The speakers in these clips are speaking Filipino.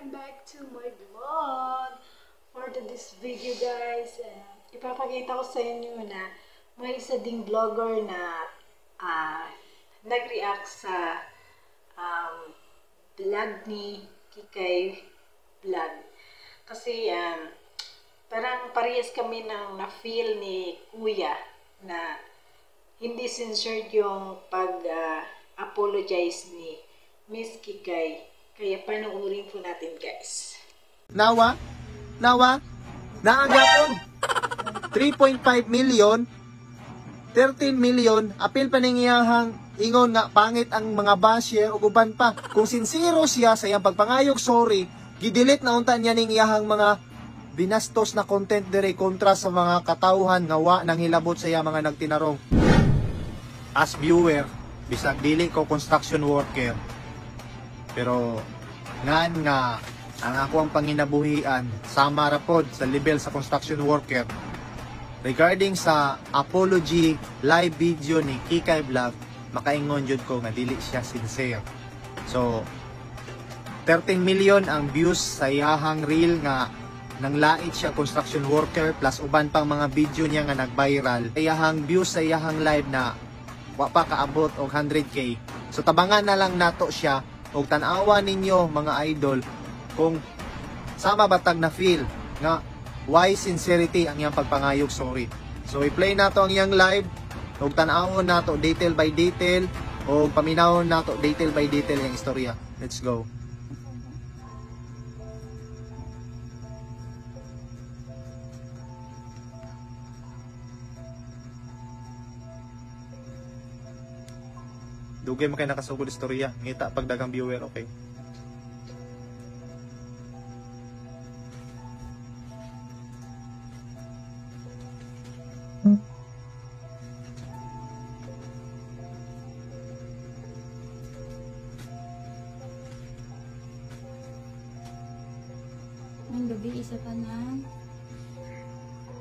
Welcome back to my vlog. For this video guys, ipapakita ko sa inyo na may isa ding vlogger na nag-react sa vlog ni Kikay Vlog. Kasi parang parehas kami ng na-feel ni Kuya na hindi censored yung pag-apologize ni Miss Kikay. Kaya panoorin po natin guys. Nawa, naagapon 3.5 million, 13 million, apil pa ningiyahang ingon nga pangit ang mga basher o uban pa. Kung sincero siya sa iyang pagpangayog, sorry, gidelete na unta niya ning iyahang mga binastos na content dire kontra sa mga katawhan nga wa nang hilabot sa iya mga nagtinarong. As viewer, bisag dili ko construction worker, pero nga ang ako ang panginabuhian sama rapod sa level sa construction worker regarding sa apology live video ni Kikay Vlog, makaingon jud ko nga dili siya sincere. So 13 million ang views sa iyahang reel nga nanglait siya construction worker plus uban pang mga video niya nga nag-viral. Iyahang views sa iyahang live na wa pa kaabot og 100k. So tabangan na lang nato siya og tan-awa ninyo mga idol kung sama batag na feel nga why sincerity ang iyang pagpangayog, sorry. So i-play nato ang iyang live og tan-awon nato detail by detail og paminawon nato detail by detail ang istorya. Let's go. Dugay mo kayo nakasugod istorya. Ngita pag dagang viewer, okay? Ngayong gabi isa tanan.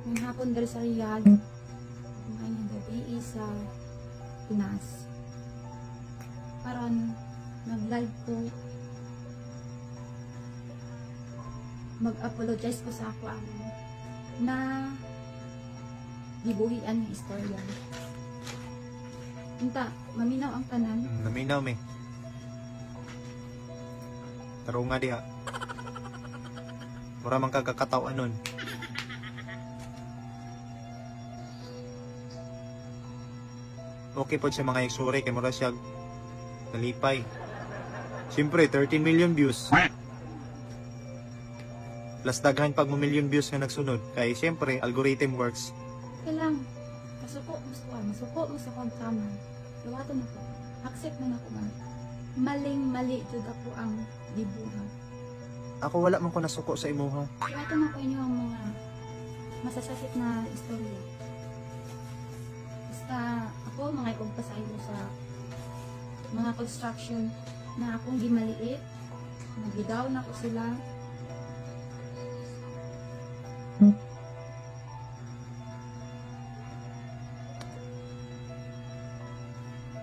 Ngayong hapon dali sa Riyadh. Ngayong gabi isa Pinas. Karon nag-live ko, mag-apologize ko sa ako ang na gibuhian ng istorya. Unta, maminaw ang tanan. Naminaw me. Taro nga diha. Mura man kagakatawa nun. Okay po siya mga iksuri kay mura siya nalipay. Siyempre, 13 million views. Plus daghan pag million views nga nagsunod. Kaya siyempre, algorithm works. Kailang, masuko mo sa kong luwato na ko. Accept na ako man. Maling-mali jud ako ang gibuhat. Ako wala man ko nasuko sa imuha. Luwato na ko inyo ang mga masasakit na istorya. Basta ako, mga ipagpasayo sa mga construction na akong gimaliit, nagidaw na ko sila.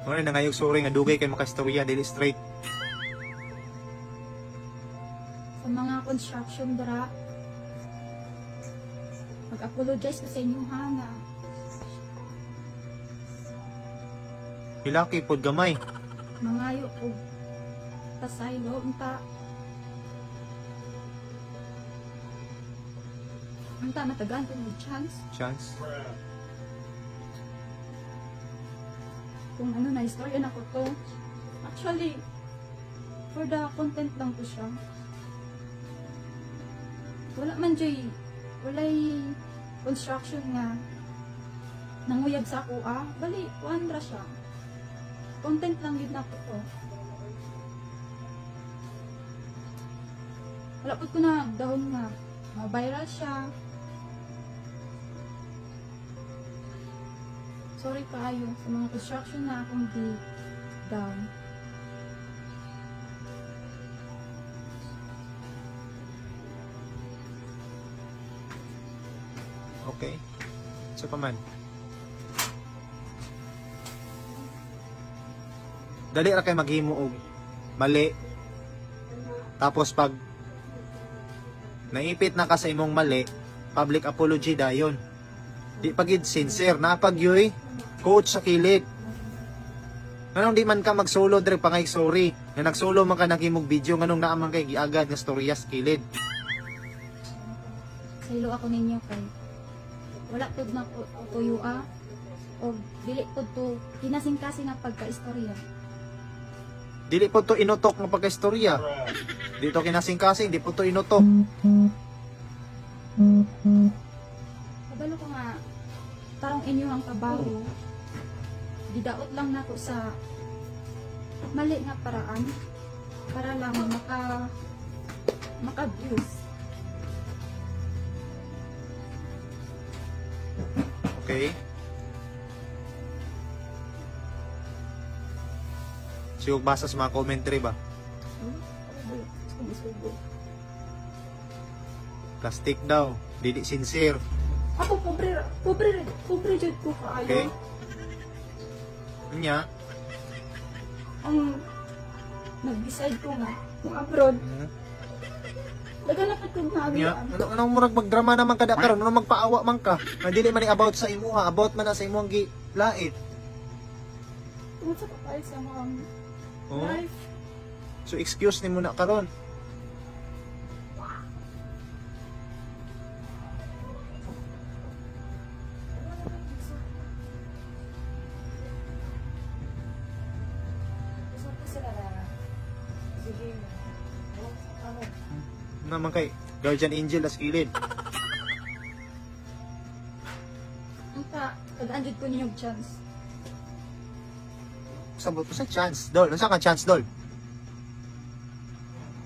Muna nangayog sorry nga dugay kay makastorya dili straight. Sa mga construction dara, mag-apologize ko sa inyo ha nga. Hilaki pod gamay. Mangayo ko pasaylo unta matagaan ko ng chance kung ano na istorya na ko to. Actually for the content lang ko siya, wala man jay walay construction nga nanguyab sa ako bali wandra siya, content lang yun na ko. Wala po ko na dahon nga viral siya. Sorry kaayo sa mga construction na akong down. Okay. So paman. Dali ra kay maghimo og mali. Tapos pag naipit na ka sa imong mali, public apology dayon. Di pagid sincere, napagyoy, coach sa kilid. Nganong di man ka magsolo dire pangay sorry, nga nagsolo man ka nagimog video nganong naaman kay giagad nga storya sa kilid. Saylo ako ninyo kay wala pud na tuyua o dili pud to kinasing-kasing nga pagka-istorya. Dili po to inutok nga pagka-istorya. Dito kinasing-kasing, di po to inutok. Kabalo ko nga tarong inyo ang kabaho. Gidaot lang nako sa mali nga paraan para lang maka-views. Okay? Siyog basa sa mga commentary ba? Plastic daw, dili sincere. Ako pobre jud ko kaayo. Okay? Nya? Ang nag-decide ko nga kung abroad. Daganapad ko nga Nya? Anong murag magdrama naman kada karon? Anong magpaawa man ka? Nga dili man ni about sa imuha, about man na sa imong gilait. Tungkol sa kapay sa mga Oh? life. So excuse ni mo na karon. Naman kay guardian angel as kilid. Anta, tagaan ko ninyong chance. Sabot ko sa chance, Dol. Unsa ka chance, Dol?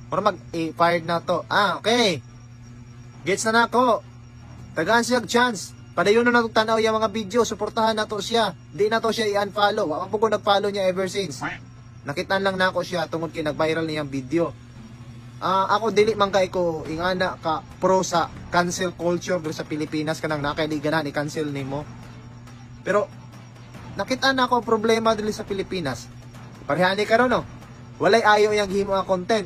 Para mag-fired na to. Ah, okay. Gets na nako. Tagaan siya chance. Padayon na natong tanaw yung mga video. Suportahan na to siya. Di na to siya i-unfollow. Ako po ko nag-follow niya ever since. Nakitan lang na ako siya tungod kay nag-viral niyang video. Ako dili man kay ko ingana ka pro sa cancel culture sa Pilipinas kanang nakaidiganan i-cancel nimo. Pero nakita na ako problema dili sa Pilipinas. Parehani karon no. Walay ayo yang gihimo nga content.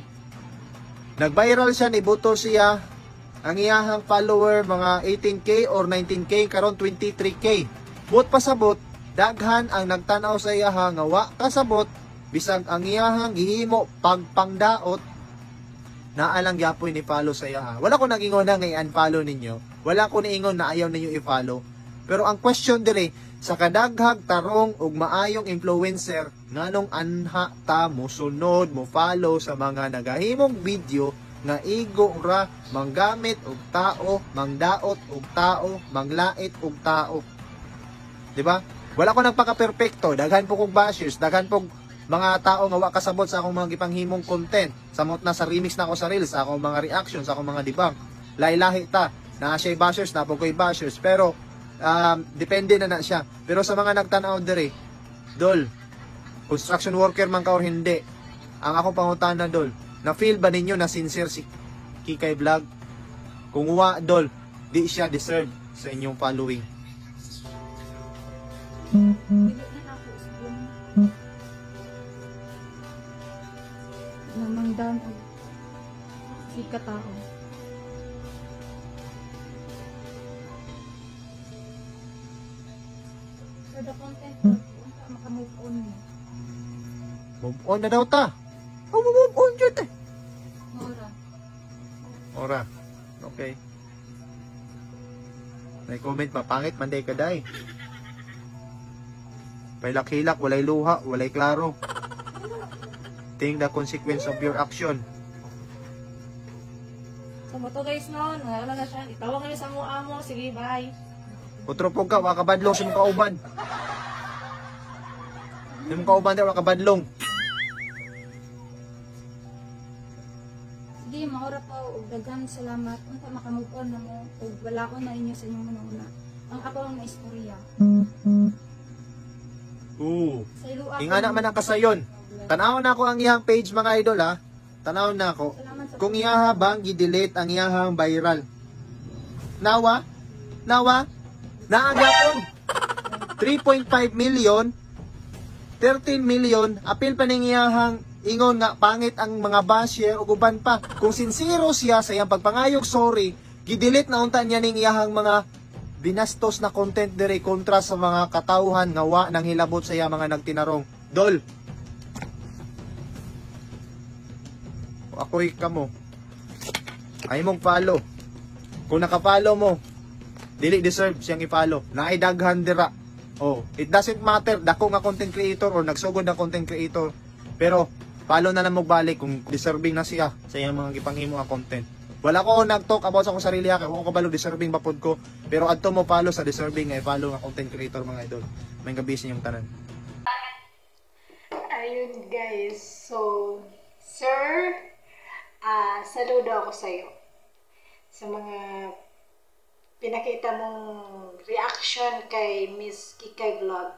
Nag-viral siya ni buto siya ang iyahang follower mga 18k or 19k karon 23k. But pasabot daghan ang nagtanaw sa iyaha nga wa kasabot bisag ang iyahang gihimo pagpangdaot naalang gyapoy ni follow sa iyaha. Wala ko nagingon na nga i-unfollow ninyo. Wala ko niingon na ayaw ninyo i-follow. Pero ang question dire sa kadaghag tarong ug maayong influencer nganong anha ta mo sunod mo follow sa mga nagahimong video nga igo ra manggamit og tao, mangdaot og tao, manglait og tao. Di ba? Wala ko nagpaka-perfecto, daghan po kog bashers, daghan po mga tao nga wa kasabot sa akong mga gipanghimong content. Samot na sa remix na ako sa reels, sa akong mga reactions, sa akong mga debunk. Lahi-lahi ta, na siya bashers, na po ko'y bashers, pero depende na siya. Pero sa mga nagtanaw dire, Dol, construction worker man ka or hindi, ang akong pangutana, Dol, na-feel ba ninyo na sincere si Kikay Vlog? Kung wa, Dol, di siya deserve sa inyong following. Dili na ako usbon. Namangdan og si katao. So the content unta maka-move on mo. Move on na daw ta. Oh, move on dyan eh. Ora. Ora. Okay. May comment pa, pangit manday kaday. Pailak-hilak, walay luha, walay klaro. Think the consequence of your action. So mo to guys no, wala na siya. Itawag kami sa amo. Sige, bye. Utro po ka, wakabadlong sa mga kauban. Sa mga kauban daw, wakabadlong. Sige, maura pa og daghan salamat unta maka-move on na mo ug wala ko na inyo sa inyong manuna. Ang ako ang naistorya. Oo. Sa ilo ako. Ingana man ang kasayon. Tanaw na ko ang iyang page mga idol ha. Tanaw na ko. Salamat sa Kung iyaha bang i-delete ang iyahang viral. Nawa? Naagapon. 3.5 million, 13 million, apil pa ning iyahang ingon nga pangit ang mga basher ug uban pa. Kung sincero siya sa iyang pagpangayog sorry, gidelete na unta niya ning iyahang mga binastos na content dire kontra sa mga katawhan nga wa nang hilabot sa iya mga nagtinarong. Dol. Ako'y kamo. Ay mong follow. Kung naka-follow mo, dili deserve siyang i-follow. Naay daghan dira. Oh, it doesn't matter dako nga content creator or nagsugod na content creator. Pero follow na lang mo balik kung deserving na siya sa iyang mga gipanghimo nga content. Wala ko nag-talk about sa akong sarili kay ko kabalo deserving ba pod ko. Pero adto mo follow sa deserving nga follow nga content creator mga idol. May gabi sa inyong tanan. Ayun guys, so sir, saludo ako sa'yo sa mga pinakita mong reaction kay Miss Kikay Vlog.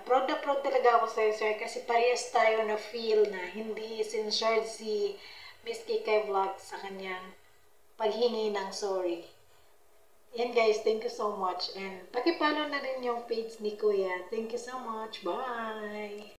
Proud na proud talaga ako sa'yo, sir, kasi parehas tayo na feel na hindi censored si Miss Kikay Vlog sa kanyang paghingi ng sorry. Yan guys, thank you so much. And pakipollow na rin yung page ni Kuya. Thank you so much. Bye!